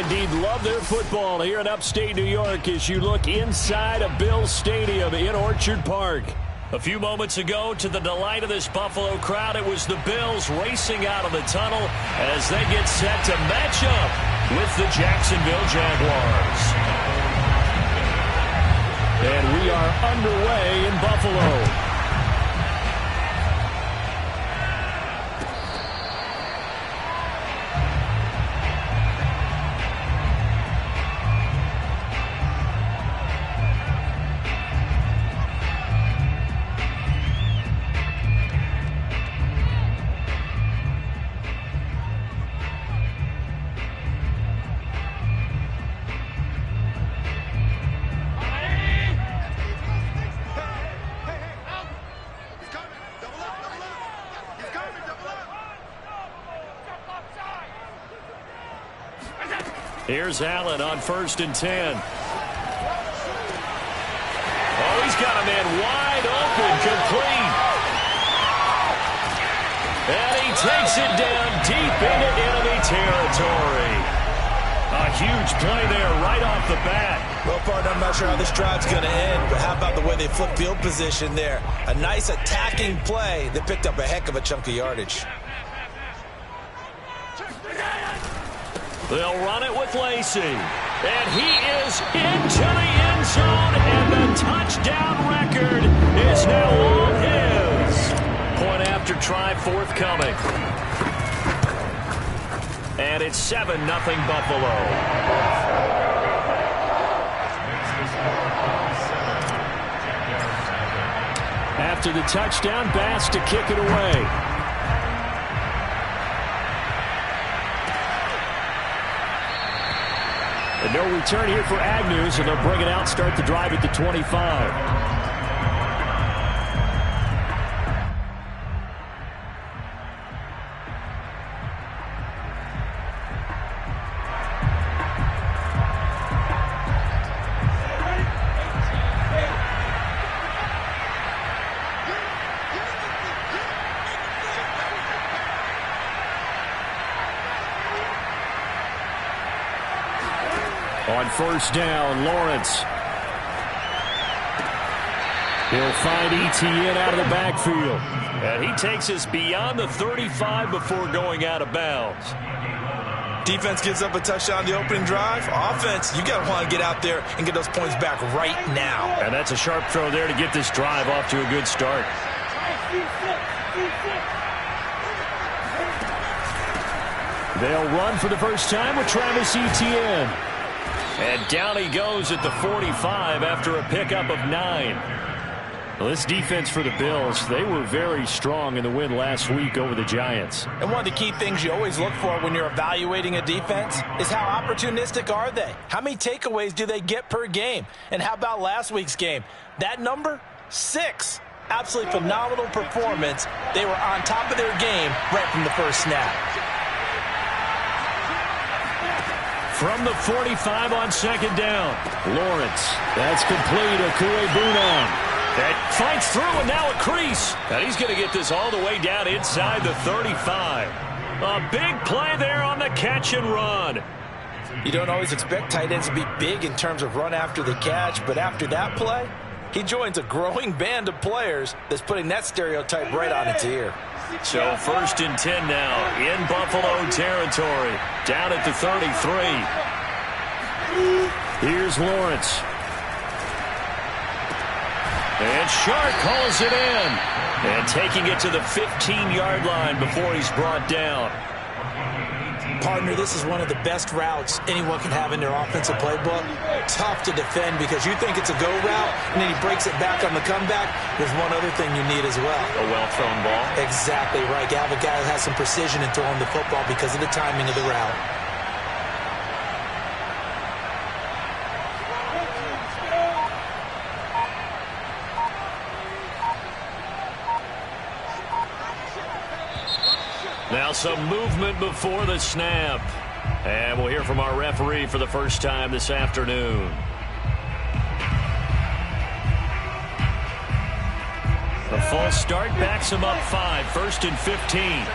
indeed love their football here in upstate New York as you look inside of Bills Stadium in Orchard Park. A few moments ago, to the delight of this Buffalo crowd, it was the Bills racing out of the tunnel as they get set to match up with the Jacksonville Jaguars. And we are underway in Buffalo. Here's Allen on 1st and 10. Oh, he's got a man wide open, complete. And he takes it down deep into enemy territory. A huge play there right off the bat. Well, partner, I'm not sure how this drive's going to end, but how about the way they flip field position there? A nice attacking play that picked up a heck of a chunk of yardage. They'll run it with Lacy. And he is into the end zone, and the touchdown record is now all his. Point after try forthcoming. And it's 7-0 Buffalo. After the touchdown, Bass to kick it away. And no return here for Agnew, so they'll bring it out, start the drive at the 25. On 1st down, Lawrence. He'll find Etienne out of the backfield. And he takes us beyond the 35 before going out of bounds. Defense gives up a touchdown the opening drive. Offense, you got to want to get out there and get those points back right now. And that's a sharp throw there to get this drive off to a good start. They'll run for the first time with Travis Etienne. And down he goes at the 45 after a pickup of 9. Well, this defense for the Bills, they were very strong in the win last week over the Giants. And one of the key things you always look for when you're evaluating a defense is how opportunistic are they? How many takeaways do they get per game? And how about last week's game? That number, 6. Absolutely phenomenal performance. They were on top of their game right from the first snap. From the 45 on 2nd down, Lawrence. That's complete. Okuegbunam. That fights through, and now a crease. And he's going to get this all the way down inside the 35. A big play there on the catch and run. You don't always expect tight ends to be big in terms of run after the catch, but after that play, he joins a growing band of players that's putting that stereotype right on its ear. So 1st and 10 now in Buffalo territory. Down at the 33. Here's Lawrence. And Shark calls it in. And taking it to the 15-yard line before he's brought down. Partner, this is one of the best routes anyone can have in their offensive playbook. Tough to defend because you think it's a go route, and then he breaks it back on the comeback. There's one other thing you need as well. A well-thrown ball. Exactly right. You have a guy who has some precision in throwing the football because of the timing of the route. Now some movement before the snap. And we'll hear from our referee for the first time this afternoon. The false start backs him up 5, 1st and 15.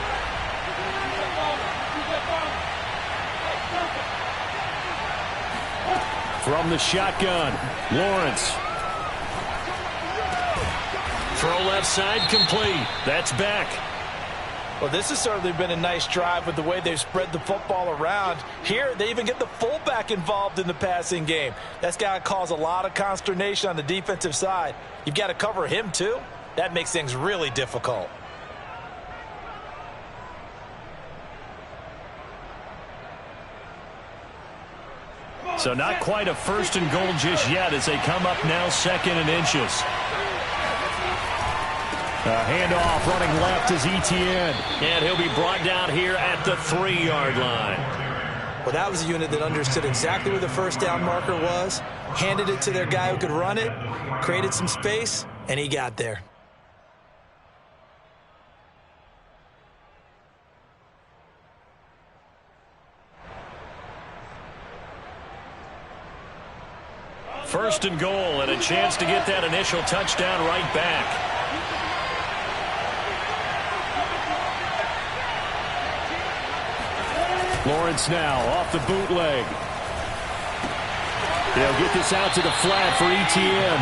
From the shotgun, Lawrence. Throw left side complete. That's back. Well, this has certainly been a nice drive with the way they've spread the football around. Here, they even get the fullback involved in the passing game. That's got to cause a lot of consternation on the defensive side. You've got to cover him, too. That makes things really difficult. So not quite a first and goal just yet as they come up now 2nd and inches. Handoff running left is Etienne. And he'll be brought down here at the 3-yard line. Well, that was a unit that understood exactly where the first down marker was, handed it to their guy who could run it, created some space, and he got there. First and goal, and a chance to get that initial touchdown right back. Lawrence now off the bootleg. They'll get this out to the flat for Etienne.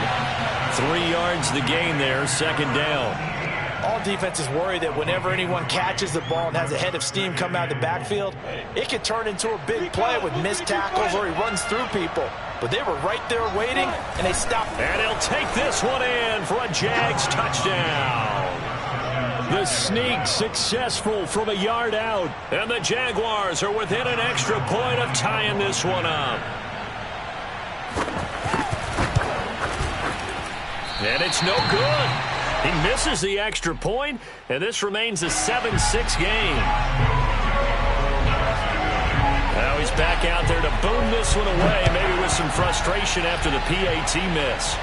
3 yards the gain there, 2nd down. All defenses worry that whenever anyone catches the ball and has a head of steam come out of the backfield, it could turn into a big play with missed tackles or he runs through people. But they were right there waiting, and they stopped. And he'll take this one in for a Jags touchdown. The sneak successful from a yard out. And the Jaguars are within an extra point of tying this one up. And it's no good. He misses the extra point, and this remains a 7-6 game. Now he's back out there to boom this one away, maybe with some frustration after the PAT miss.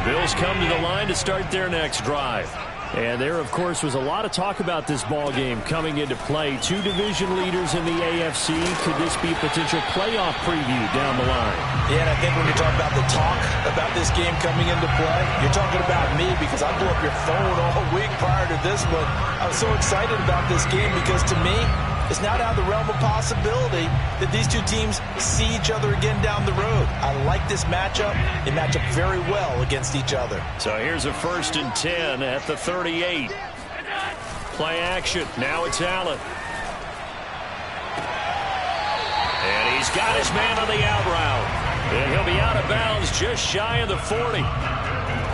Bills come to the line to start their next drive. And there, of course, was a lot of talk about this ball game coming into play. 2 division leaders in the AFC. Could this be a potential playoff preview down the line? Yeah, and I think when you talk about the talk about this game coming into play, you're talking about me because I blew up your phone all week prior to this one. I was so excited about this game because to me, it's now down the realm of possibility that these two teams see each other again down the road. I like this matchup. They match up very well against each other. So here's a 1st and 10 at the 38. Play action. Now it's Allen. And he's got his man on the out route. And he'll be out of bounds just shy of the 40.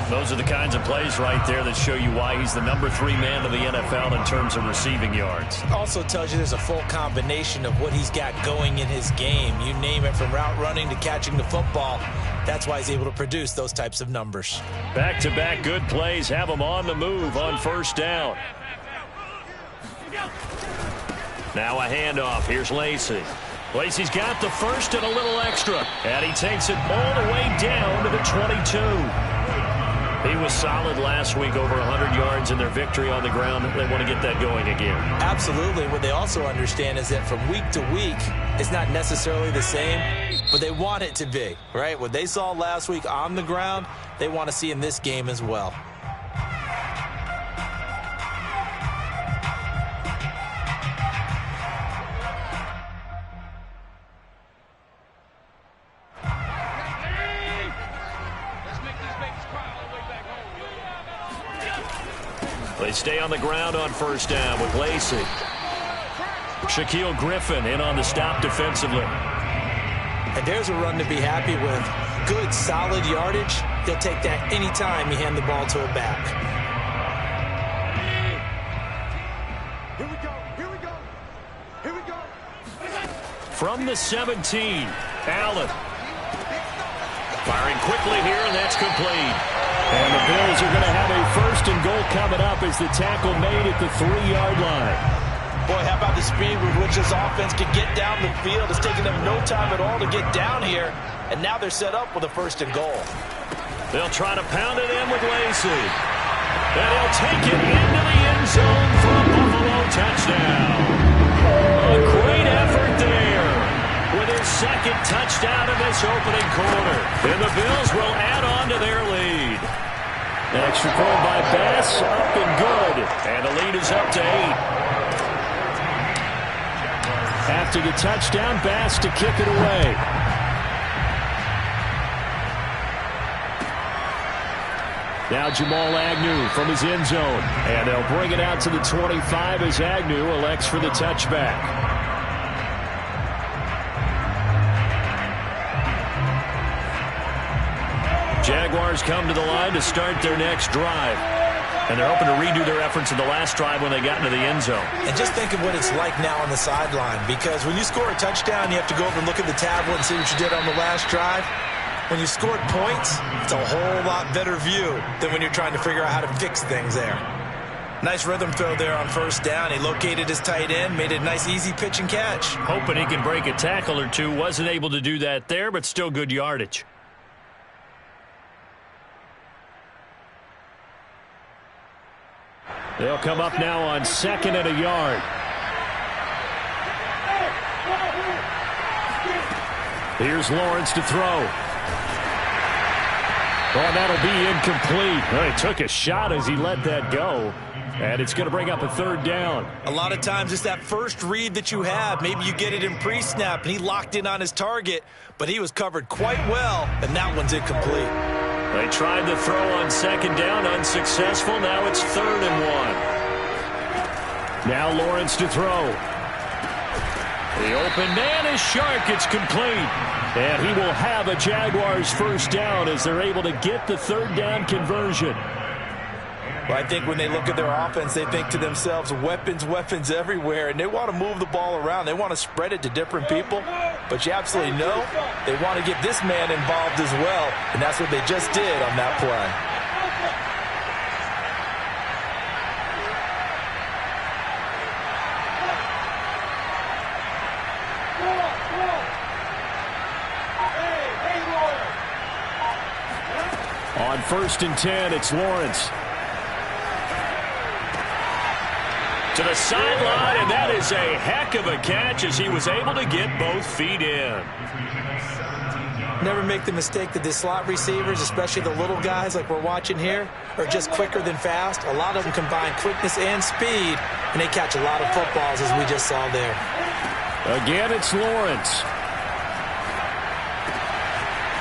Those are the kinds of plays right there that show you why he's the number 3 man of the NFL in terms of receiving yards. Also tells you there's a full combination of what he's got going in his game. You name it, from route running to catching the football. That's why he's able to produce those types of numbers. Back-to-back good plays have him on the move on 1st down. Now a handoff. Here's Lacy. Lacy's got the first and a little extra. And he takes it all the way down to the 22. He was solid last week, over 100 yards in their victory on the ground. They want to get that going again. Absolutely. What they also understand is that from week to week, it's not necessarily the same, but they want it to be, right? What they saw last week on the ground, they want to see in this game as well. They stay on the ground on 1st down with Lacy. Shaquille Griffin in on the stop defensively. And there's a run to be happy with. Good, solid yardage. They'll take that anytime you hand the ball to a back. Here we go. Here we go. Here we go. From the 17, Allen. Firing quickly here, and that's complete. And the Bills are going to have a 1st and goal coming up as the tackle made at the 3-yard line. Boy, how about the speed with which this offense can get down the field? It's taken them no time at all to get down here. And now they're set up with a 1st and goal. They'll try to pound it in with Lacy. And he'll take it into the end zone for a Buffalo touchdown. A great effort there with his second touchdown in this opening quarter. And the Bills will add on to their lead. An extra point by Bass, up and good. And the lead is up to 8. After the touchdown, Bass to kick it away. Now Jamal Agnew from his end zone. And they'll bring it out to the 25 as Agnew elects for the touchback. Jaguars come to the line to start their next drive. And they're hoping to redo their efforts in the last drive when they got into the end zone. And just think of what it's like now on the sideline. Because when you score a touchdown, you have to go over and look at the tablet and see what you did on the last drive. When you scored points, it's a whole lot better view than when you're trying to figure out how to fix things there. Nice rhythm throw there on first down. He located his tight end, made it a nice easy pitch and catch. Hoping he can break a tackle or two. Wasn't able to do that there, but still good yardage. They'll come up now on 2nd and a yard. Here's Lawrence to throw. Oh, that'll be incomplete. Oh, he took a shot as he let that go. And it's going to bring up a 3rd down. A lot of times it's that first read that you have. Maybe you get it in pre-snap, and he locked in on his target, but he was covered quite well, and that one's incomplete. They tried the throw on 2nd down, unsuccessful. Now it's 3rd and 1. Now Lawrence to throw. The open man is Shark. It's complete. And he will have a Jaguars first down as they're able to get the 3rd down conversion. Well, I think when they look at their offense, they think to themselves, weapons, weapons everywhere, and they want to move the ball around. They want to spread it to different people, but you absolutely know they want to get this man involved as well, and that's what they just did on that play. On 1st and 10, it's Lawrence. To the sideline, and that is a heck of a catch as he was able to get both feet in. Never make the mistake that the slot receivers, especially the little guys like we're watching here, are just quicker than fast. A lot of them combine quickness and speed, and they catch a lot of footballs as we just saw there. Again, it's Lawrence.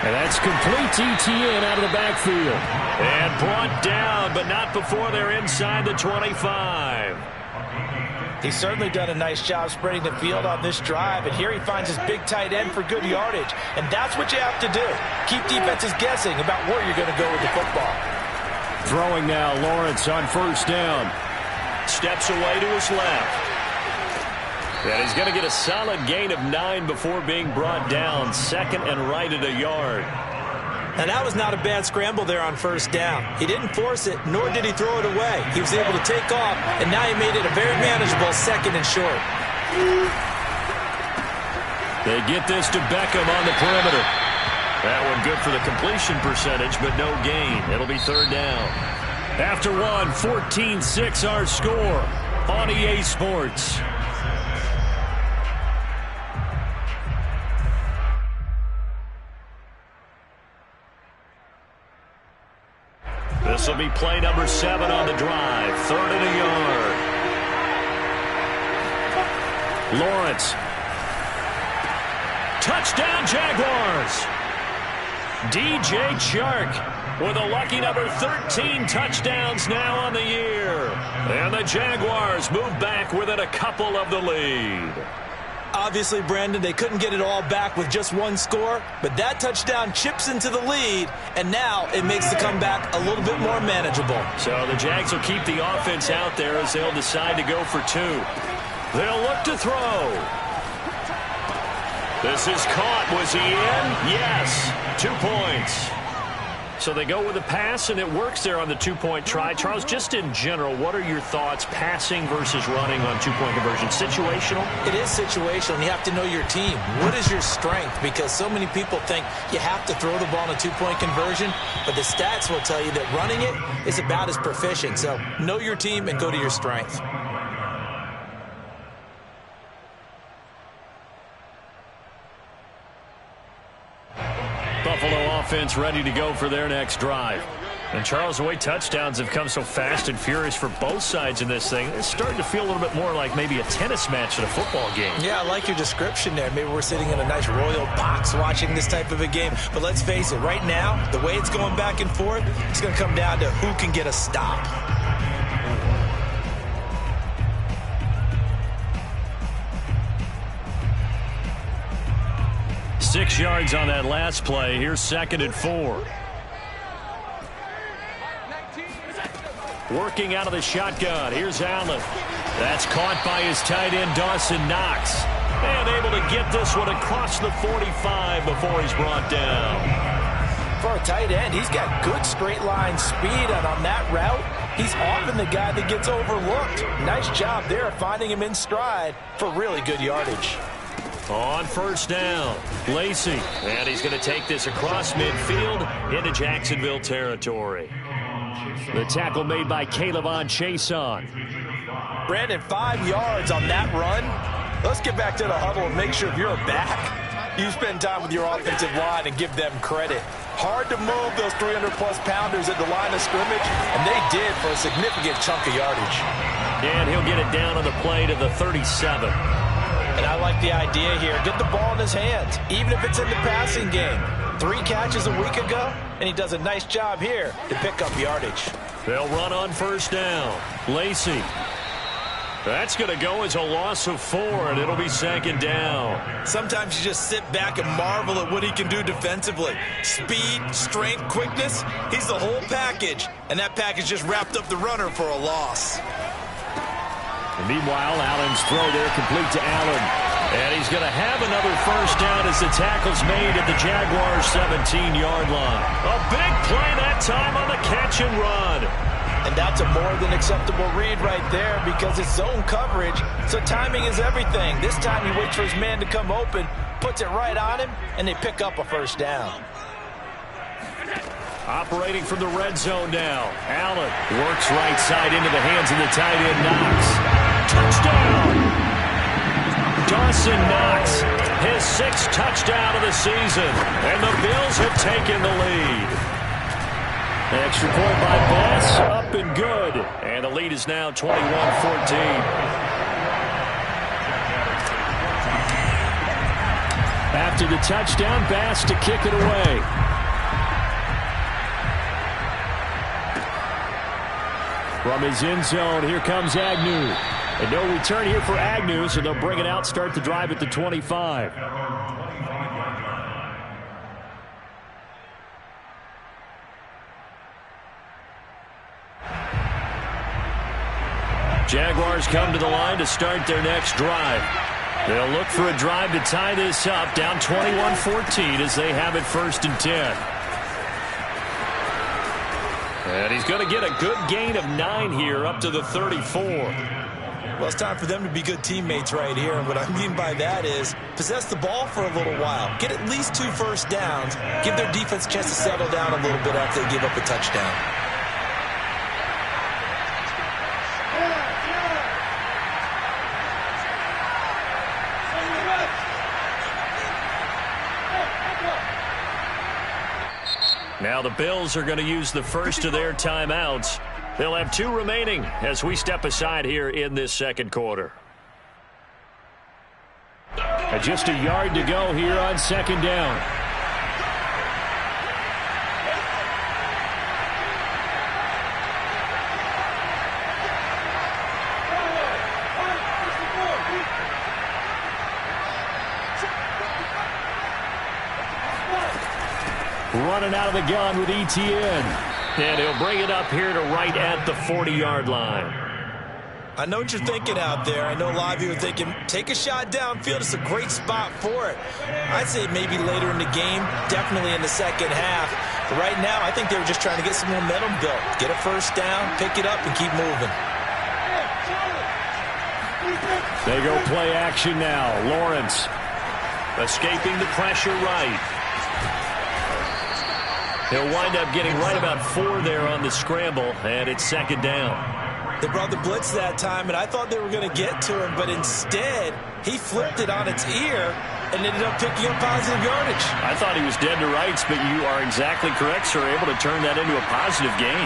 And that's complete ETN out of the backfield. And brought down, but not before they're inside the 25. He's certainly done a nice job spreading the field on this drive, and here he finds his big tight end for good yardage. And that's what you have to do. Keep defenses guessing about where you're going to go with the football. Throwing now, Lawrence on 1st down. Steps away to his left. And he's going to get a solid gain of 9 before being brought down. 2nd and right at a yard. And that was not a bad scramble there on 1st down. He didn't force it, nor did he throw it away. He was able to take off, and now he made it a very manageable 2nd and short. They get this to Beckham on the perimeter. That one good for the completion percentage, but no gain. It'll be 3rd down. After one, 14-6 our score on EA Sports. This will be play number 7 on the drive. 3rd and a yard. Lawrence. Touchdown, Jaguars. DJ Chark with a lucky number 13 touchdowns now on the year. And the Jaguars move back within a couple of the lead. Obviously, Brandon, they couldn't get it all back with just one score, but that touchdown chips into the lead, and now it makes the comeback a little bit more manageable. So the Jags will keep the offense out there as they'll decide to go for 2. They'll look to throw. This is caught. Was he in? Yes. 2 points. So they go with a pass, and it works there on the two-point try. Charles, just in general, what are your thoughts passing versus running on two-point conversion? Situational? It is situational, and you have to know your team. What is your strength? Because so many people think you have to throw the ball in a two-point conversion, but the stats will tell you that running it is about as proficient. So know your team and go to your strength. Buffalo offense ready to go for their next drive. And Charles, the way touchdowns have come so fast and furious for both sides in this thing, it's starting to feel a little bit more like maybe a tennis match at a football game. Yeah, I like your description there. Maybe we're sitting in a nice royal box watching this type of a game. But let's face it, right now, the way it's going back and forth, it's going to come down to who can get a stop. Six yards on that last play. Here's 2nd and 4. Working out of the shotgun. Here's Allen. That's caught by his tight end, Dawson Knox. And able to get this one across the 45 before he's brought down. For a tight end, he's got good straight line speed, and on that route, he's often the guy that gets overlooked. Nice job there finding him in stride for really good yardage. On first down, Lacy. And he's going to take this across midfield into Jacksonville territory. The tackle made by K'Lavon Chaisson. Brandon, 5 yards on that run. Let's get back to the huddle and make sure if you're a back, you spend time with your offensive line and give them credit. Hard to move those 300-plus pounders at the line of scrimmage, and they did for a significant chunk of yardage. And he'll get it down on the play to the 37. And I like the idea here. Get the ball in his hands, even if it's in the passing game. 3 catches a week ago, and he does a nice job here to pick up yardage. They'll run on first down. Lacy. That's going to go as a loss of 4, and it'll be 2nd down. Sometimes you just sit back and marvel at what he can do defensively. Speed, strength, quickness, he's the whole package. And that package just wrapped up the runner for a loss. And meanwhile, Allen's throw there complete to Allen. And he's going to have another first down as the tackle's made at the Jaguars' 17-yard line. A big play that time on the catch and run. And that's a more than acceptable read right there because it's zone coverage, so timing is everything. This time he waits for his man to come open, puts it right on him, and they pick up a first down. Operating from the red zone now. Allen works right side into the hands of the tight end, Knox. Touchdown! Dawson Knox, his 6th touchdown of the season, and the Bills have taken the lead. Extra point by Bass, up and good. And the lead is now 21-14. After the touchdown, Bass to kick it away. From his end zone, here comes Agnew. And no return here for Agnew, so they'll bring it out, start the drive at the 25. Jaguars come to the line to start their next drive. They'll look for a drive to tie this up, down 21-14 as they have it 1st and 10. And he's going to get a good gain of 9 here up to the 34. Well, it's time for them to be good teammates right here. And what I mean by that is possess the ball for a little while. Get at least 2 first downs. Give their defense a chance to settle down a little bit after they give up a touchdown. Now the Bills are going to use the first of their timeouts. They'll have 2 remaining as we step aside here in this 2nd quarter. And just a yard to go here on 2nd down. Running out of the gun with Etienne. And he'll bring it up here to right at the 40-yard line. I know what you're thinking out there. I know a lot of you are thinking, take a shot downfield. It's a great spot for it. I'd say maybe later in the game, definitely in the second half. But right now, I think they were just trying to get some momentum built. Get a first down, pick it up, and keep moving. They go play action now. Lawrence escaping the pressure right. He'll wind up getting right about 4 there on the scramble, and it's second down. They brought the blitz that time, and I thought they were going to get to him, but instead, he flipped it on its ear and ended up picking up positive yardage. I thought he was dead to rights, but you are exactly correct, sir. Able to turn that into a positive gain.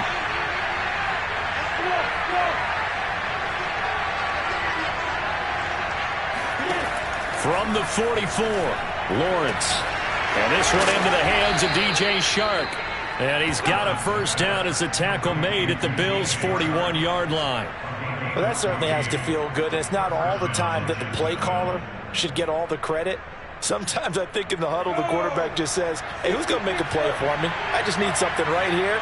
From the 44, Lawrence. And this one into the hands of DJ Chark. And he's got a first down as the tackle made at the Bills' 41-yard line. Well, that certainly has to feel good. And it's not all the time that the play caller should get all the credit. Sometimes I think in the huddle, the quarterback just says, hey, who's going to make a play for me? I just need something right here.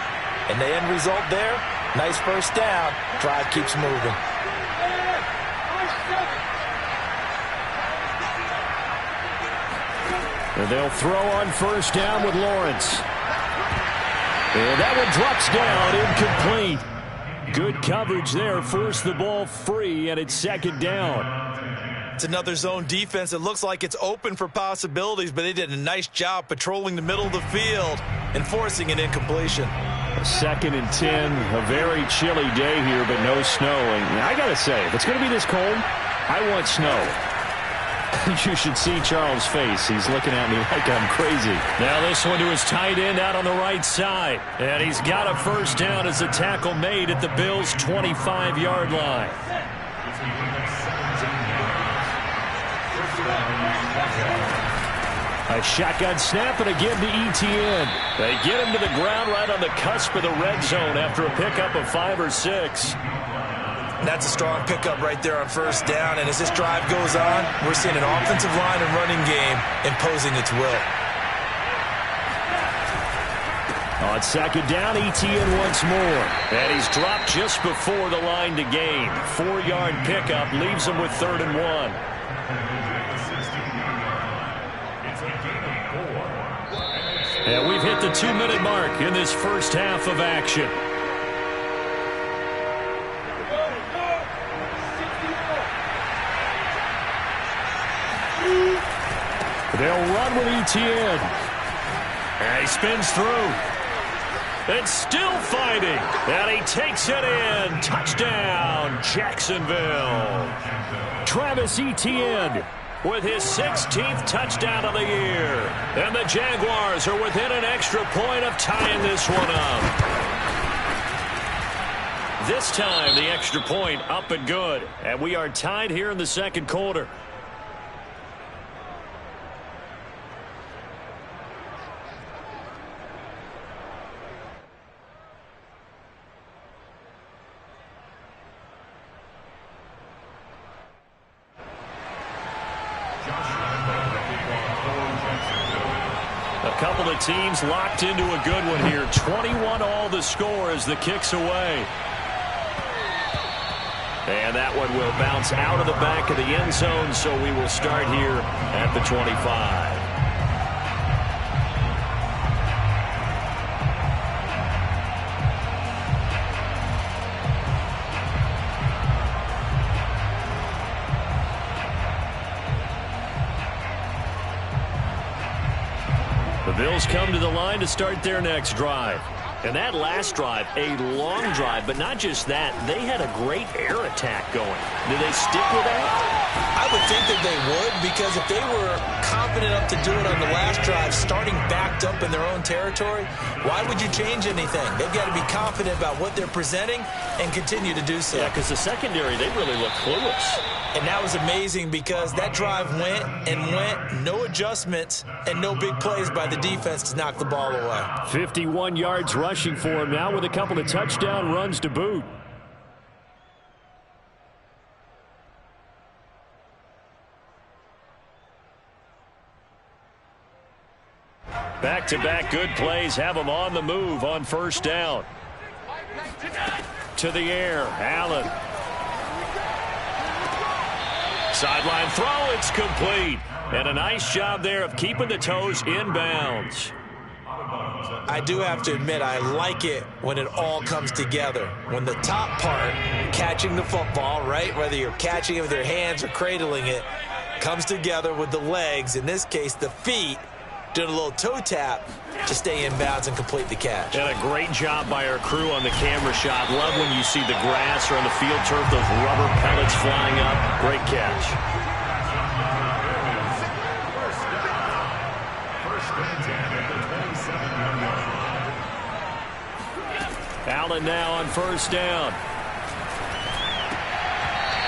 And the end result there, nice first down. Drive keeps moving. And they'll throw on first down with Lawrence. And that one drops down, incomplete. Good coverage there, forced the ball free, and it's second down. It's another zone defense. It looks like it's open for possibilities, but they did a nice job patrolling the middle of the field and forcing an incompletion. Second and 10, a very chilly day here, but no snow. And I got to say, if it's going to be this cold, I want snow. You should see Charles' face. He's looking at me like I'm crazy. Now this one to his tight end out on the right side. And he's got a first down as the tackle made at the Bills' 25-yard line. A shotgun snap and again to Etienne. They get him to the ground right on the cusp of the red zone after a pickup of 5 or 6. That's a strong pickup right there on first down. And as this drive goes on, we're seeing an offensive line and running game imposing its will. On second down, Etienne once more. And he's dropped just before the line to gain. 4-yard pickup leaves him with 3rd and 1. And we've hit the 2-minute mark in this first half of action. They'll run with Etienne. And he spins through. And still fighting. And he takes it in. Touchdown, Jacksonville. Travis Etienne with his 16th touchdown of the year. And the Jaguars are within an extra point of tying this one up. This time, the extra point up and good. And we are tied here in the second quarter. A couple of teams locked into a good one here. 21 all the score as the kick's away. And that one will bounce out of the back of the end zone, so we will start here at the 25. The Bills come to the line to start their next drive. And that last drive, a long drive, but not just that. They had a great air attack going. Do they stick with that? I would think that they would, because if they were confident enough to do it on the last drive, starting backed up in their own territory, why would you change anything? They've got to be confident about what they're presenting and continue to do so. Yeah, because the secondary, they really look clueless. And that was amazing because that drive went and went, no adjustments and no big plays by the defense to knock the ball away. 51 yards rushing for him now with a couple of touchdown runs to boot. Back-to-back good plays have him on the move on first down. To the air, Allen. Sideline throw, it's complete. And a nice job there of keeping the toes in bounds. I do have to admit, I like it when it all comes together. When the top part, catching the football, right, whether you're catching it with your hands or cradling it, comes together with the legs, in this case the feet, doing a little toe tap to stay in bounds and complete the catch. And a great job by our crew on the camera shot. Love when you see the grass or on the field turf, those rubber pellets flying up. Great catch. Allen now on first down.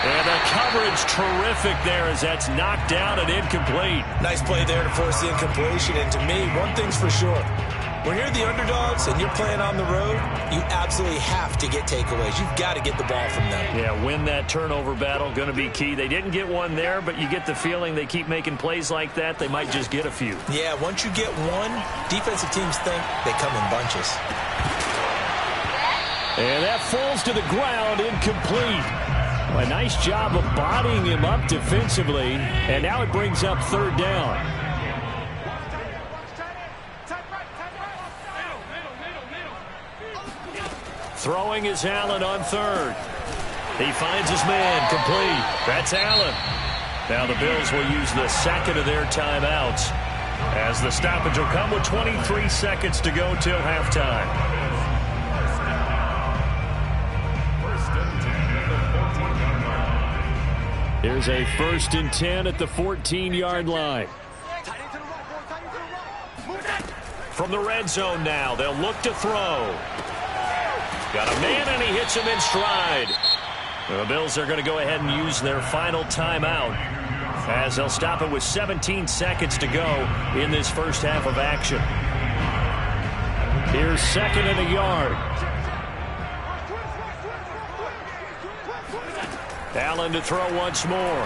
And the coverage terrific there as that's knocked down and incomplete. Nice play there to force the incompletion. And to me, one thing's for sure. When you're the underdogs and you're playing on the road, you absolutely have to get takeaways. You've got to get the ball from them. Yeah, win that turnover battle, going to be key. They didn't get one there, but you get the feeling they keep making plays like that, they might just get a few. Yeah, once you get one, defensive teams think they come in bunches. And that falls to the ground, incomplete. A nice job of bodying him up defensively, and now it brings up third down. Throwing is Allen on third. He finds his man, complete. That's Allen. Now the Bills will use the second of their timeouts as the stoppage will come with 23 seconds to go till halftime. Here's a 1st and 10 at the 14-yard line. From the red zone now, they'll look to throw. Got a man, and he hits him in stride. The Bills are going to go ahead and use their final timeout as they'll stop it with 17 seconds to go in this first half of action. Here's 2nd and a yard. Allen to throw once more.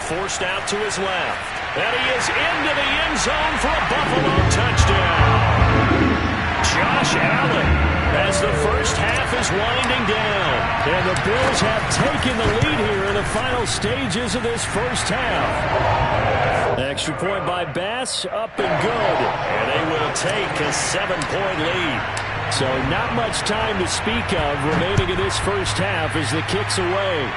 Forced out to his left. And he is into the end zone for a Buffalo touchdown. Josh Allen, as the first half is winding down. And the Bills have taken the lead here in the final stages of this first half. Extra point by Bass, up and good. And they will take a 7-point lead. So not much time to speak of remaining in this first half as the kick's away.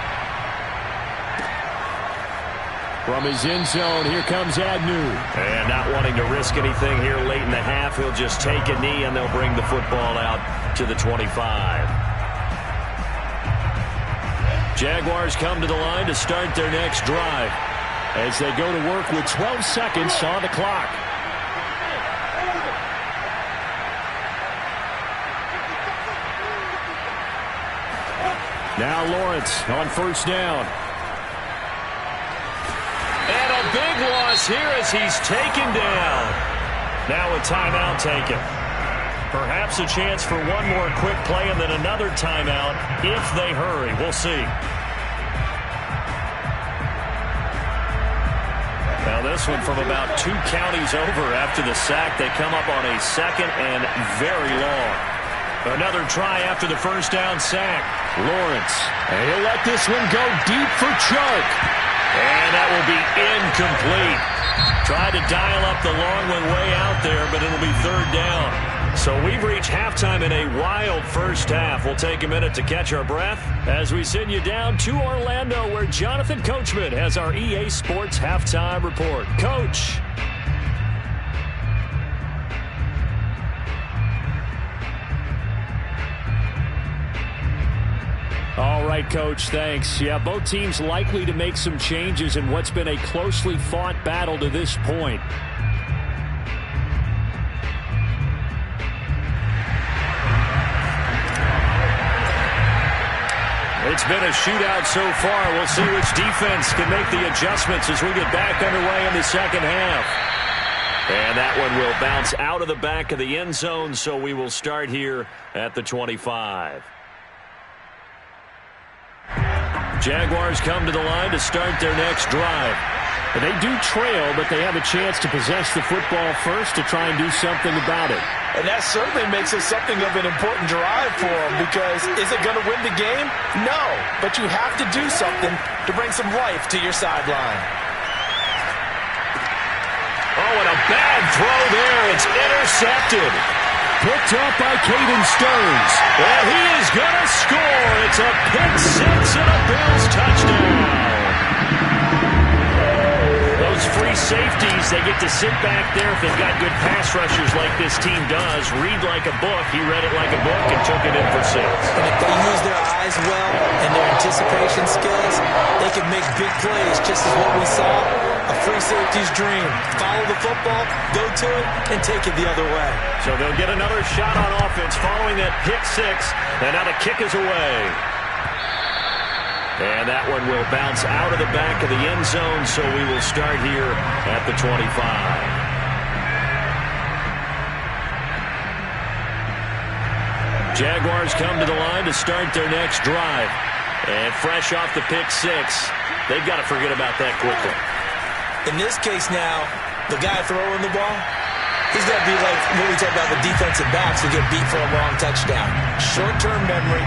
From his end zone, here comes Agnew. And not wanting to risk anything here late in the half, he'll just take a knee and they'll bring the football out to the 25. Jaguars come to the line to start their next drive as they go to work with 12 seconds on the clock. Now Lawrence on first down. And a big loss here as he's taken down. Now a timeout taken. Perhaps a chance for one more quick play and then another timeout if they hurry. We'll see. Now this one from about 2 counties over after the sack. They come up on a 2nd and very long. Another try after the first down sack. Lawrence. And he'll let this one go deep for Chark. And that will be incomplete. Tried to dial up the long one way out there, but it'll be third down. So we've reached halftime in a wild first half. We'll take a minute to catch our breath as we send you down to Orlando, where Jonathan Coachman has our EA Sports halftime report. Coach. All right, Coach, thanks. Yeah, both teams likely to make some changes in what's been a closely fought battle to this point. It's been a shootout so far. We'll see which defense can make the adjustments as we get back underway in the second half. And that one will bounce out of the back of the end zone, so we will start here at the 25. Jaguars come to the line to start their next drive. They do trail, but they have a chance to possess the football first to try and do something about it. And that certainly makes it something of an important drive for them, because is it going to win the game? No, but you have to do something to bring some life to your sideline. Oh, and a bad throw there. It's intercepted. Picked up by Caden Stearns. And he is going to score. It's a pick six and a Bills touchdown. Those free safeties, they get to sit back there if they've got good pass rushers like this team does. Read like a book. He read it like a book and took it in for 6. And if they use their eyes well and their anticipation skills, they can make big plays, just as what we saw. A free safety's dream. Follow the football, go to it, and take it the other way. So they'll get another shot on offense following that pick 6. And now the kick is away. And that one will bounce out of the back of the end zone, so we will start here at the 25. Jaguars come to the line to start their next drive. And fresh off the pick 6, they've got to forget about that quickly. In this case now, the guy throwing the ball, he's got to be like what we talk about with defensive backs who get beat for a long touchdown. Short-term memory,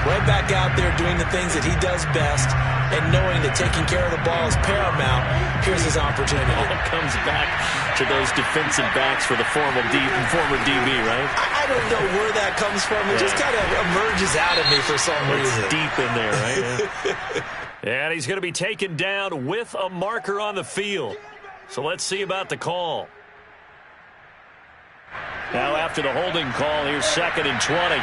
right back out there doing the things that he does best, and knowing that taking care of the ball is paramount. Here's his opportunity. It comes back to those defensive backs for the former DB, right? I don't know where that comes from. It just kind of emerges out of me for some reason. It's deep in there, right? And he's going to be taken down with a marker on the field. So let's see about the call. Now after the holding call, here's 2nd and 20.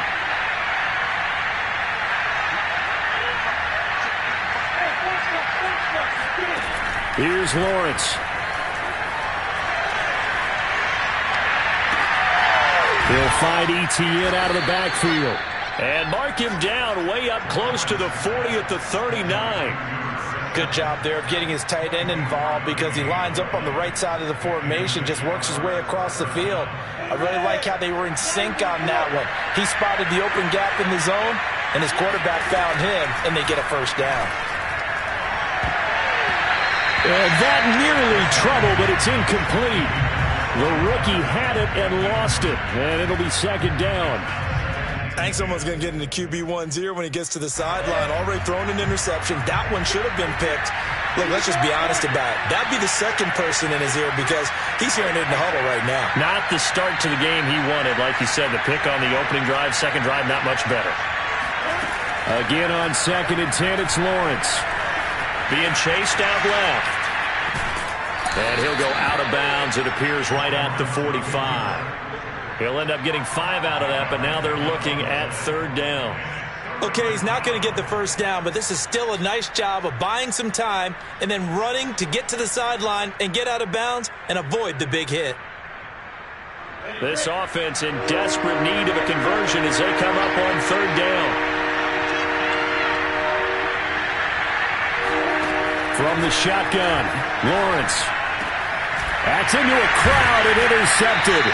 Here's Lawrence. He'll find Etienne out of the backfield. And mark him down way up close to the 40 at the 39. Good job there of getting his tight end involved, because he lines up on the right side of the formation, just works his way across the field. I really like how they were in sync on that one. He spotted the open gap in the zone, and his quarterback found him, and they get a first down. And that nearly trouble, but it's incomplete. The rookie had it and lost it, and it'll be 2nd down. I think someone's going to get into QB1's ear when he gets to the sideline. Already thrown an interception. That one should have been picked. Look, let's just be honest about it. That'd be the second person in his ear, because he's hearing it in the huddle right now. Not the start to the game he wanted. Like you said, the pick on the opening drive, second drive, not much better. Again on 2nd and 10, it's Lawrence. Being chased out left. And he'll go out of bounds, it appears, right at the 45. He'll end up getting 5 out of that, but now they're looking at 3rd down. Okay, he's not going to get the first down, but this is still a nice job of buying some time and then running to get to the sideline and get out of bounds and avoid the big hit. This offense in desperate need of a conversion as they come up on 3rd down. From the shotgun, Lawrence. That's into a crowd and intercepted.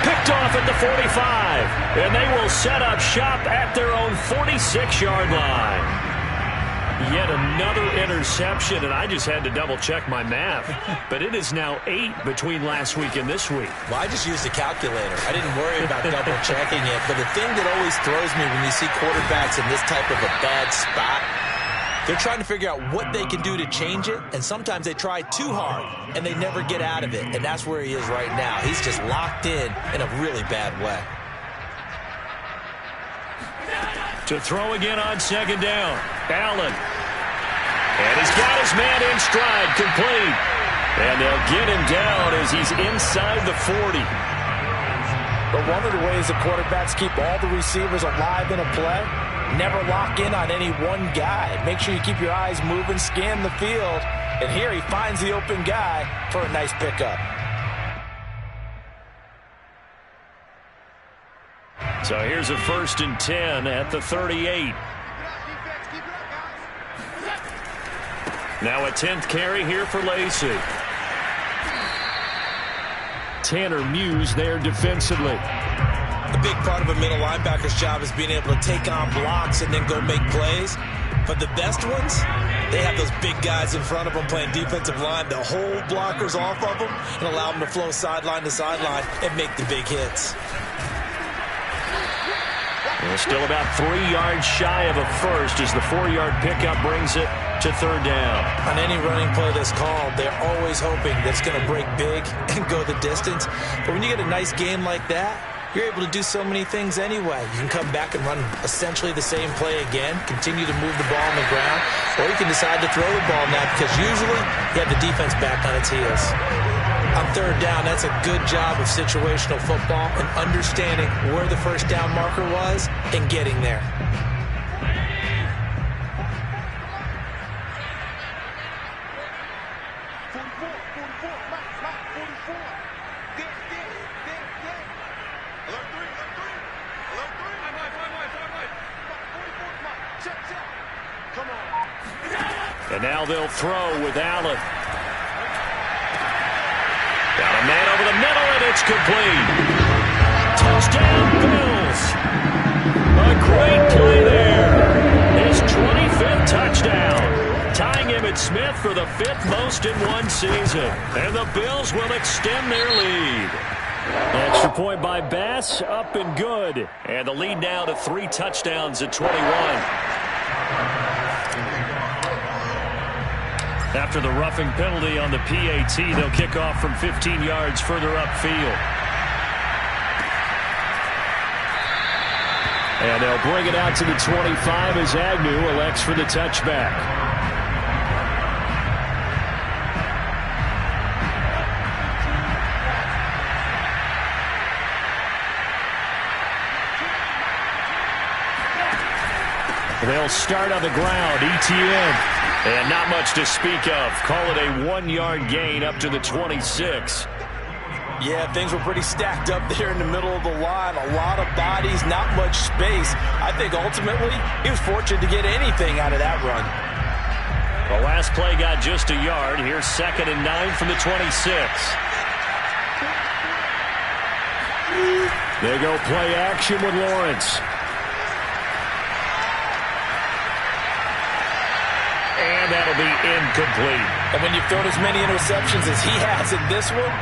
Picked off at the 45. And they will set up shop at their own 46-yard line. Yet another interception, and I just had to double-check my math. But it is now 8 between last week and this week. Well, I just used a calculator. I didn't worry about double-checking it. But the thing that always throws me when you see quarterbacks in this type of a bad spot, they're trying to figure out what they can do to change it, and sometimes they try too hard, and they never get out of it, and that's where he is right now. He's just locked in a really bad way. To throw again on 2nd down, Allen. And he's got his man in stride, complete. And they'll get him down as he's inside the 40. But one of the ways the quarterbacks keep all the receivers alive in a play, never lock in on any one guy. Make sure you keep your eyes moving, scan the field. And here he finds the open guy for a nice pickup. So here's a 1st and 10 at the 38. Now a 10th carry here for Lacy. Tanner Muse there defensively. A big part of a middle linebacker's job is being able to take on blocks and then go make plays. But the best ones, They have those big guys in front of them playing defensive line to hold blockers off of them and allow them to flow sideline to sideline and make the big hits. We're still about 3 yards shy of a first as the 4-yard pickup brings it to third down. On any running play that's called, they're always hoping that it's going to break big and go the distance. But when you get a nice game like that, you're able to do so many things anyway. You can come back and run essentially the same play again, continue to move the ball on the ground, or you can decide to throw the ball now because usually you have the defense back on its heels. On third down, that's a good job of situational football and understanding where the first down marker was and getting there. And now they'll throw with Allen. Got a man over the middle, and it's complete. Touchdown, Bills. A great play there. His 25th touchdown. Tying Emmitt Smith for the 5th most in one season. And the Bills will extend their lead. Extra point by Bass, up and good. And the lead now to 3 touchdowns at 21. After the roughing penalty on the PAT, they'll kick off from 15 yards further upfield. And they'll bring it out to the 25 as Agnew elects for the touchback. They'll start on the ground. ETN. And not much to speak of. Call it a 1-yard gain up to the 26. Yeah, things were pretty stacked up there in the middle of the line. A lot of bodies, not much space. I think ultimately he was fortunate to get anything out of that run. The last play got just a yard. Here's 2nd and 9 from the 26. They go play action with Lawrence. And that'll be incomplete. And when you've thrown as many interceptions as he has in this one,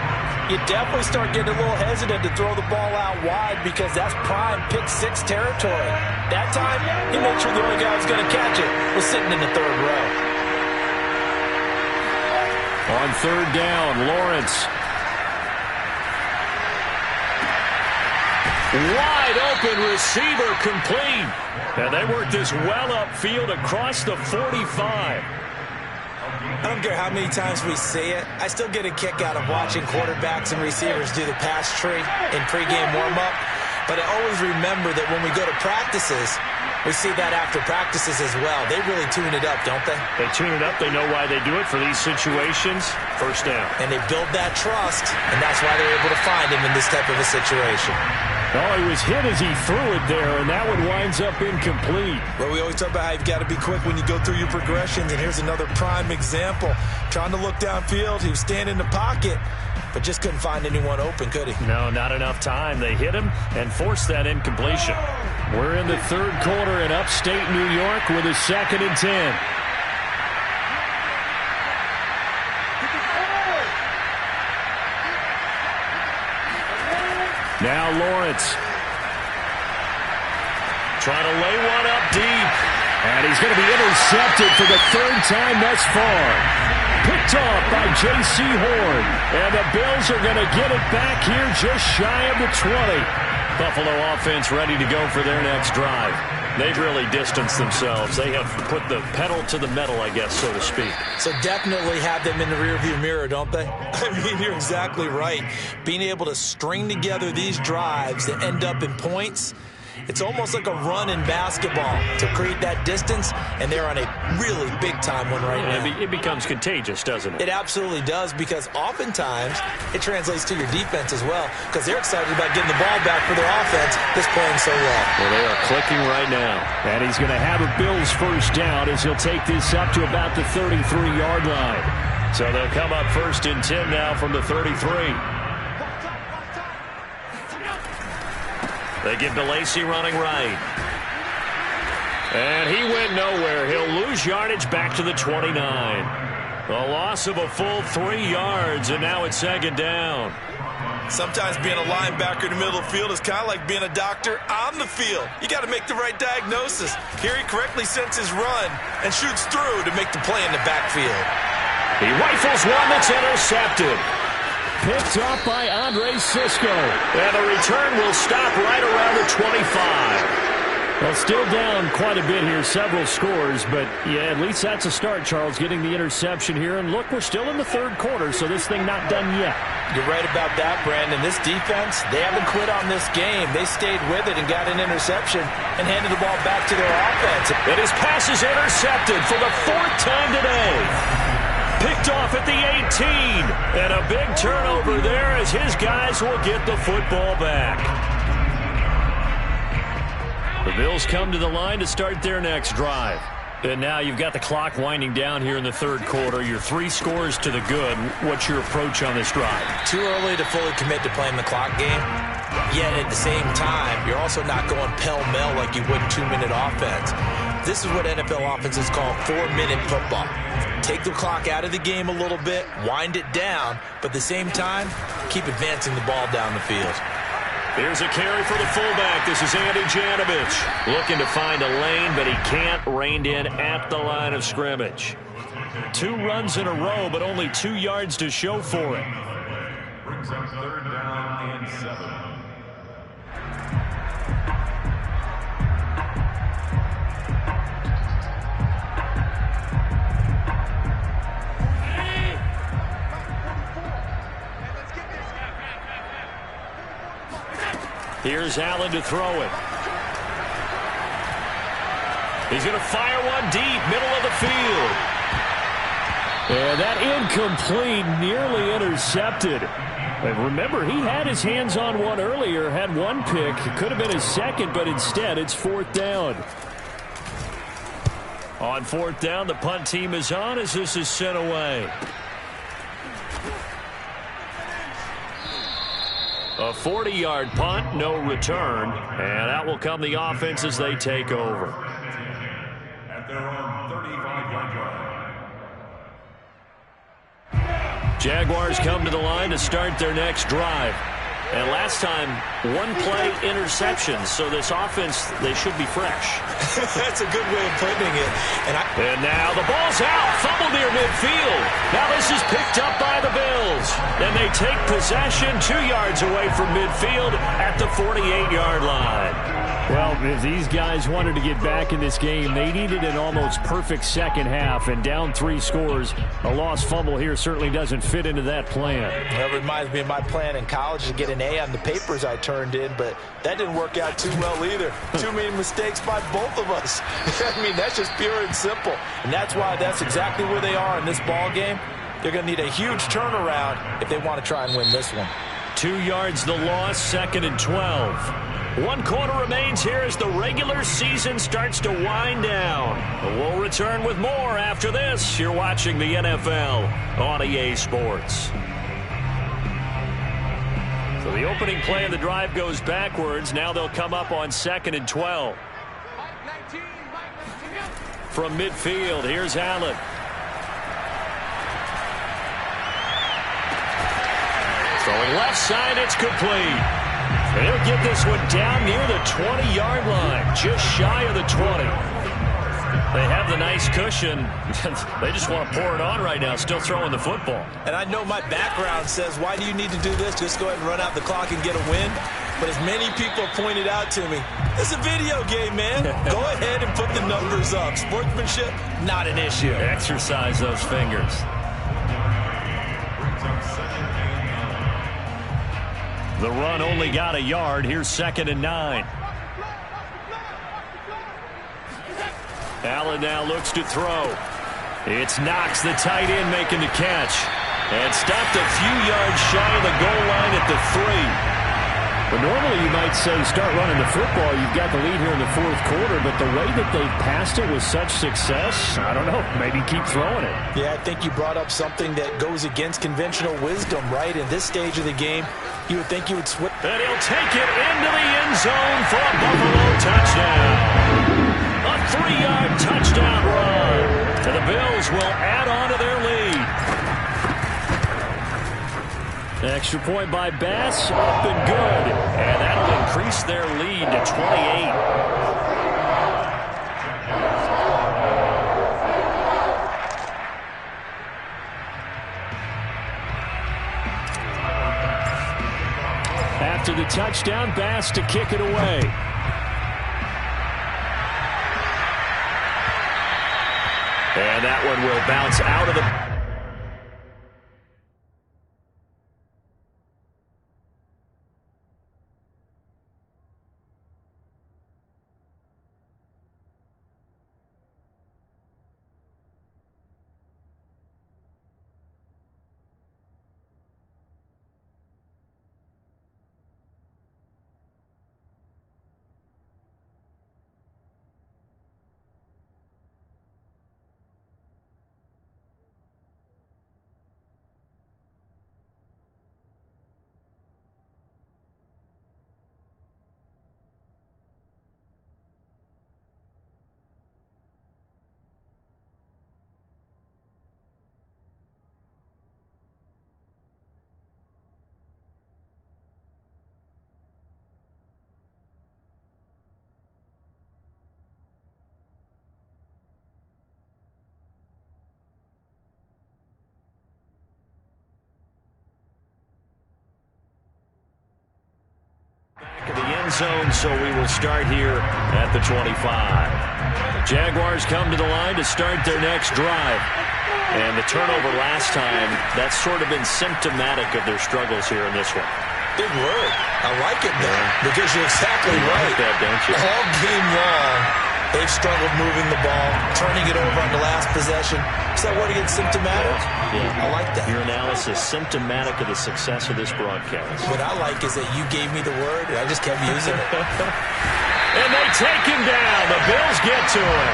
you definitely start getting a little hesitant to throw the ball out wide because that's prime pick-6 territory. That time, he made sure the only guy who was going to catch it was sitting in the 3rd row. On 3rd down, Lawrence. Wide open receiver complete. And they work this well upfield across the 45. I don't care how many times we see it. I still get a kick out of watching quarterbacks and receivers do the pass tree in pregame warm-up. But I always remember that when we go to practices, we see that after practices as well. They really tune it up, don't they? They tune it up. They know why they do it for these situations. First down. And they build that trust, and that's why they're able to find him in this type of a situation. Oh, he was hit as he threw it there, and that one winds up incomplete. Well, we always talk about how you've got to be quick when you go through your progressions, and here's another prime example. Trying to look downfield, he was standing in the pocket, but just couldn't find anyone open, could he? No, not enough time. They hit him and forced that incompletion. We're in the 3rd quarter in upstate New York with a 2nd and 10. Now Lawrence. Trying to lay one up deep. And he's going to be intercepted for the 3rd time thus far. Picked off by J.C. Horn. And the Bills are going to get it back here just shy of the 20. Buffalo offense ready to go for their next drive. They've really distanced themselves. They have put the pedal to the metal, I guess, so to speak. So definitely have them in the rearview mirror, don't they? I mean, you're exactly right. Being able to string together these drives that end up in points, it's almost like a run in basketball to create that distance, and they're on a really big-time one right now. It becomes contagious, doesn't it? It absolutely does, because oftentimes it translates to your defense as well, because they're excited about getting the ball back for their offense that's playing so well. Well, they are clicking right now. And he's going to have a Bills first down as he'll take this up to about the 33-yard line. So they'll come up 1st and 10 now from the 33. They give to Lacy running right. And he went nowhere. He'll lose yardage back to the 29. A loss of a full 3 yards, and now it's second down. Sometimes being a linebacker in the middle of the field is kind of like being a doctor on the field. You got to make the right diagnosis. Here he correctly senses run and shoots through to make the play in the backfield. He rifles one that's intercepted. Picked off by Andre Cisco. And the return will stop right around the 25. Well, still down quite a bit here, several scores, but yeah, at least that's a start, Charles, getting the interception here. And look, we're still in the third quarter, so this thing not done yet. You're right about that, Brandon. This defense, they haven't quit on this game. They stayed with it and got an interception and handed the ball back to their offense. And his pass is intercepted for the 4th time today. Picked off at the 18. And a big turnover there as his guys will get the football back. The Bills come to the line to start their next drive. And now you've got the clock winding down here in the third quarter. You're 3 scores to the good. What's your approach on this drive? Too early to fully commit to playing the clock game. Yet at the same time, you're also not going pell-mell like you would 2-minute offense. This is what NFL offenses call 4-minute football. Take the clock out of the game a little bit, wind it down, but at the same time, keep advancing the ball down the field. Here's a carry for the fullback. This is Andy Janovich. Looking to find a lane, but he can't. Reined in at the line of scrimmage. 2 runs in a row, but only 2 yards to show for it. Brings up third down and 7. Here's Allen to throw it. He's going to fire one deep, middle of the field. And that incomplete, nearly intercepted. And remember, he had his hands on one earlier, had one pick. It could have been his second, but instead it's 4th down. On 4th down, the punt team is on as this is sent away. A 40-yard punt, no return, and out will come the offense as they take over. At their own 35-yard line. Jaguars come to the line to start their next drive. And last time, 1-play interceptions, so this offense, they should be fresh. That's a good way of putting it. And now the ball's out, fumble near midfield. Now this is picked up by the Bills. And they take possession 2 yards away from midfield at the 48-yard line. Well, if these guys wanted to get back in this game, they needed an almost perfect second half, and down 3 scores. A lost fumble here certainly doesn't fit into that plan. That reminds me of my plan in college to get an A on the papers I turned in, but that didn't work out too well either. Too many mistakes by both of us. I mean, that's just pure and simple. And that's why that's exactly where they are in this ball game. They're going to need a huge turnaround if they want to try and win this one. 2 yards the loss, 2nd and 12. 1 quarter remains here as the regular season starts to wind down. We'll return with more after this. You're watching the NFL on EA Sports. So the opening play of the drive goes backwards. Now they'll come up on 2nd and 12. From midfield, here's Allen. Throwing left side, it's complete. They'll get this one down near the 20-yard line, just shy of the 20. They have the nice cushion. They just want to pour it on right now, still throwing the football. And I know my background says, why do you need to do this? Just go ahead and run out the clock and get a win. But as many people pointed out to me, it's a video game, man. Go ahead and put the numbers up. Sportsmanship, not an issue. Exercise those fingers. The run only got a yard. Here's 2nd and 9. Allen now looks to throw. It's Knox, the tight end, making the catch. And stopped a few yards shy of the goal line at the 3. But normally you might say start running the football. You've got the lead here in the 4th quarter, but the way that they've passed it with such success, I don't know, maybe keep throwing it. Yeah, I think you brought up something that goes against conventional wisdom, right? In this stage of the game, you would think you would switch. And he'll take it into the end zone for a Buffalo touchdown. A 3-yard touchdown run. And the Bills will add on to their lead. Extra point by Bass, up and good. And that'll increase their lead to 28. After the touchdown, Bass to kick it away. And that one will bounce out of the... Back of the end zone, so we will start here at the 25. Jaguars come to the line to start their next drive. And the turnover last time, that's sort of been symptomatic of their struggles here in this one. Big word. I like it, though, because you're exactly right. You like that, don't you? All game long, they've struggled moving the ball, turning it over on the last possession. Is that word against symptomatic? Yeah. I like that. Your analysis, symptomatic of the success of this broadcast. What I like is that you gave me the word, and I just kept using it. And they take him down. The Bills get to him.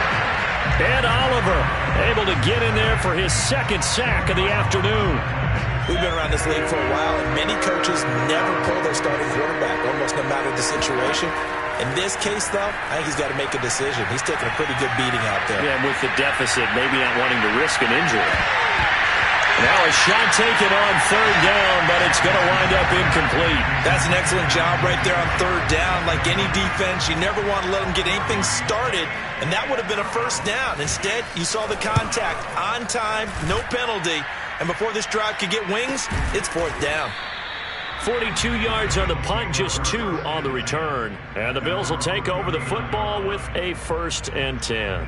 Ed Oliver able to get in there for his second sack of the afternoon. We've been around this league for a while, and many coaches never pull their starting quarterback, almost no matter the situation. In this case, though, I think he's got to make a decision. He's taking a pretty good beating out there. Yeah, with the deficit, maybe not wanting to risk an injury. Now a shot taken on third down, but it's going to wind up incomplete. That's an excellent job right there on third down. Like any defense, you never want to let them get anything started, and that would have been a first down. Instead, you saw the contact on time, no penalty, and before this drive could get wings, it's fourth down. 42 yards on the punt, just 2 on the return. And the Bills will take over the football with a 1st and 10.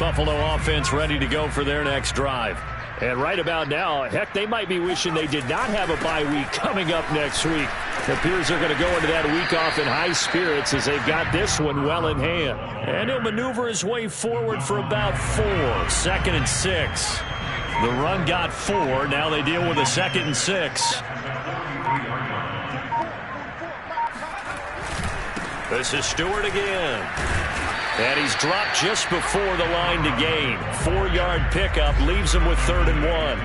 Buffalo offense ready to go for their next drive. And right about now, heck, they might be wishing they did not have a bye week coming up next week. It appears they're going to go into that week off in high spirits as they've got this one well in hand. And he'll maneuver his way forward for about 4. 2nd and 6. The run got 4. Now they deal with a 2nd and 6. This is Stewart again. And he's dropped just before the line to gain. 4-yard pickup leaves him with 3rd and 1.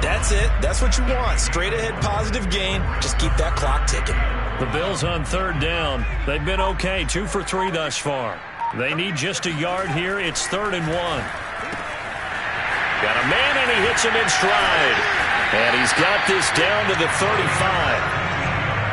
That's it. That's what you want. Straight ahead positive gain. Just keep that clock ticking. The Bills on 3rd down. They've been okay. 2 for 3 thus far. They need just a yard here. It's 3rd and 1. Got a man, and he hits him in stride. And he's got this down to the 35.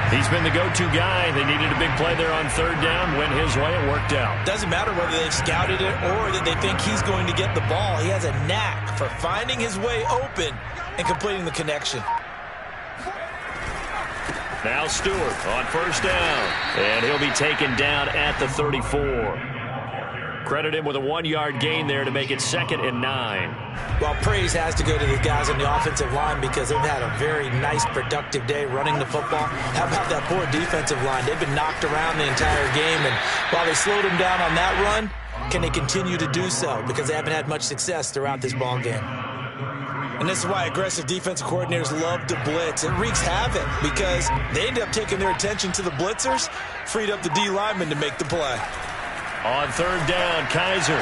He's been the go-to guy. They needed a big play there on 3rd down. Went his way. It worked out. Doesn't matter whether they've scouted it or that they think he's going to get the ball. He has a knack for finding his way open and completing the connection. Now Stewart on 1st down. And he'll be taken down at the 34. Credit him with a 1-yard gain there to make it 2nd and 9. Well, praise has to go to the guys on the offensive line because they've had a very nice, productive day running the football. How about that poor defensive line? They've been knocked around the entire game, and while they slowed them down on that run, can they continue to do so? Because they haven't had much success throughout this ball game. And this is why aggressive defensive coordinators love to blitz. It wreaks havoc because they end up taking their attention to the blitzers, freed up the D lineman to make the play. On 3rd down, Kaiser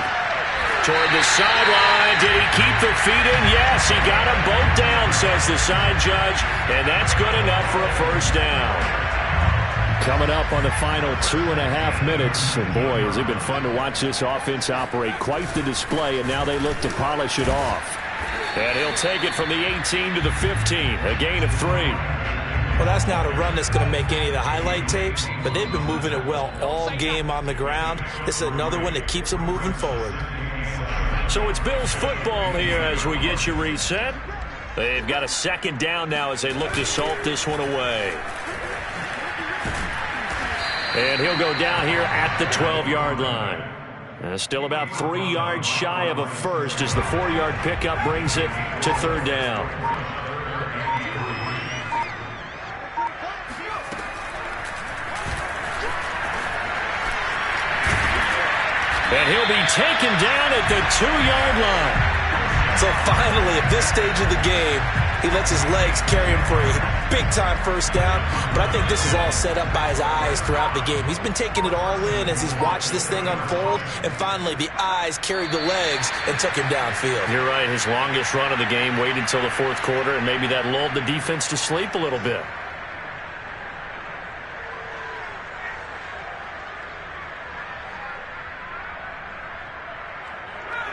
toward the sideline. Did he keep the feet in? Yes, he got them both down, says the side judge, and that's good enough for a 1st down. coming up on the final 2.5 minutes. And boy, has it been fun to watch this offense operate. Quite the display, and now they look to polish it off. And he'll take it from the 18 to the 15, a gain of 3. Well, that's not a run that's going to make any of the highlight tapes, but they've been moving it well all game on the ground. This is another one that keeps them moving forward. So it's Bills football here as we get you reset. They've got a second down now as they look to salt this one away. And he'll go down here at the 12-yard line. Still about 3 yards shy of a first as the 4-yard pickup brings it to third down. And he'll be taken down at the 2-yard line. So finally, at this stage of the game, he lets his legs carry him for a big-time first down. But I think this is all set up by his eyes throughout the game. He's been taking it all in as he's watched this thing unfold. And finally, the eyes carried the legs and took him downfield. You're right. His longest run of the game waited until the fourth quarter, and maybe that lulled the defense to sleep a little bit.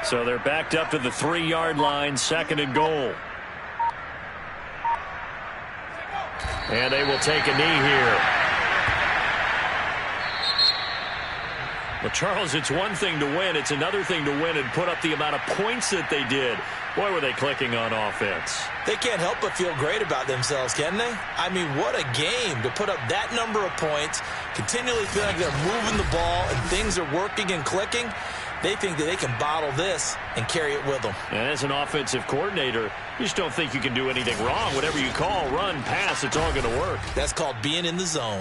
So they're backed up to the 3-yard line, second and goal. And they will take a knee here. Well, Charles, it's one thing to win. It's another thing to win and put up the amount of points that they did. Boy, were they clicking on offense. They can't help but feel great about themselves, can they? I mean, what a game to put up that number of points, continually feel like they're moving the ball and things are working and clicking. They think that they can bottle this and carry it with them. And as an offensive coordinator, you just don't think you can do anything wrong. Whatever you call, run, pass, it's all going to work. That's called being in the zone.